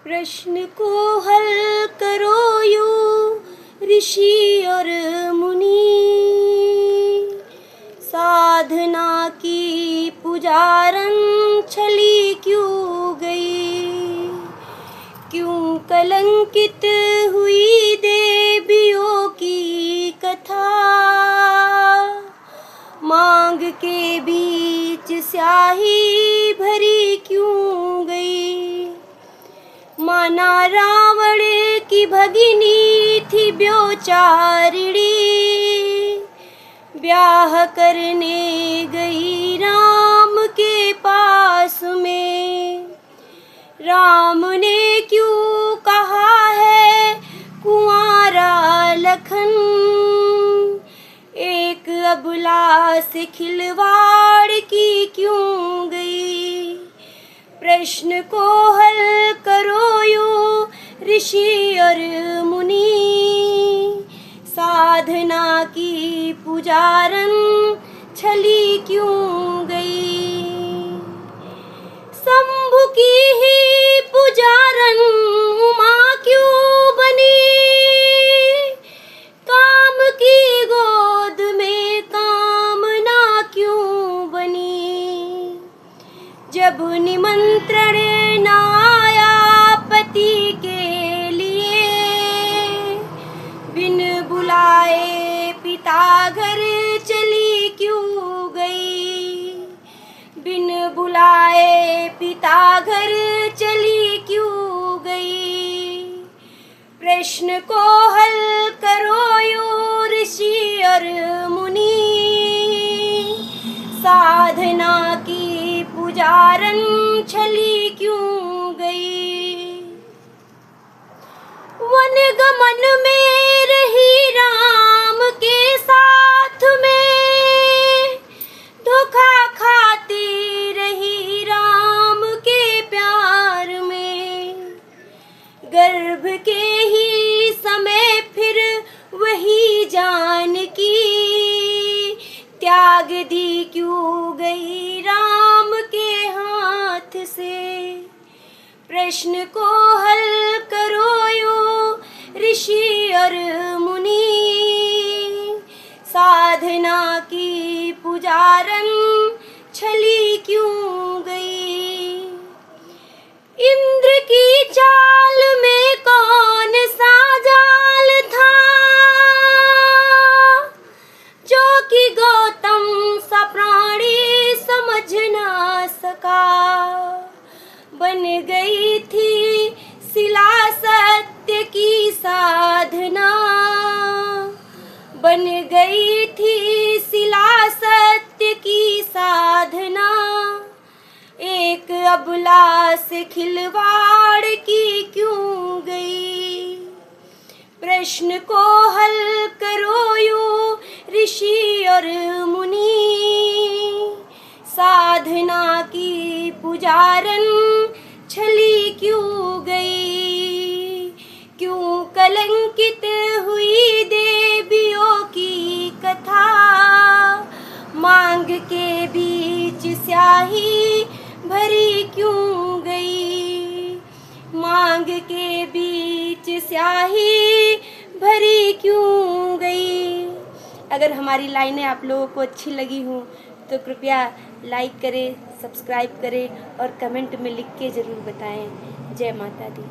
प्रश्न को हल करो यूं ऋषि और मुनि, साधना की पुजारन छली क्यों गई, क्यों कलंकित हुई देवियों की कथा, मांग के बीच स्याही भरी क्यों गई। माना रावण की भगिनी थी ब्योचारिणी, ब्याह करने गई राम के पास में। राम ने क्यों कहा है कुंवारा लखन, एक अबला से खिलवाड़ की क्यों गई। प्रश्न को हल करो यूं ऋषि और मुनि, साधना की पुजारन छली क्यों गई। शंभु की ही पुजारन उमा क्यों बनी, काम की गोद में कामना क्यों बनी। जब निमंत्रण न आया पति के लिए, बिन बुलाए पिता घर चली क्यों गई। बिन बुलाए पिता घर चली क्यों गई। प्रश्न को हल करो यूं ऋषि और मुनि, साधना की पुजारन छली क्यों गई। वन गमन में रही राम के साथ में, धोखा खाती रही राम के प्यार में। गर्भ के ही समय फिर वही जानकी, त्याग दी क्यों गई राम के हाथ से। प्रश्न को हल करो यूं ऋषि और मुनि, साधना की पुजारन छली क्यों गई। इंद्र की चाल में कौन सा जाल था, जो कि गौतम सा प्राणी समझ ना सका। बन गई थी शिला सत्य की साधना, बन गई थी शिला सत्य की साधना। एक अबला से खिलवाड़ की क्यों गई। प्रश्न को हल करो यूं ऋषि और मुनि, साधना की पुजारन छली क्यों गई। क्यों कलंकित हुई देवियों की कथा, मांग के बीच स्याही भरी क्यों गई। मांग के बीच स्याही भरी क्यों गई। अगर हमारी लाइनें आप लोगों को अच्छी लगी हों तो कृपया लाइक करें, सब्सक्राइब करें और कमेंट में लिख के ज़रूर बताएं। जय माता दी।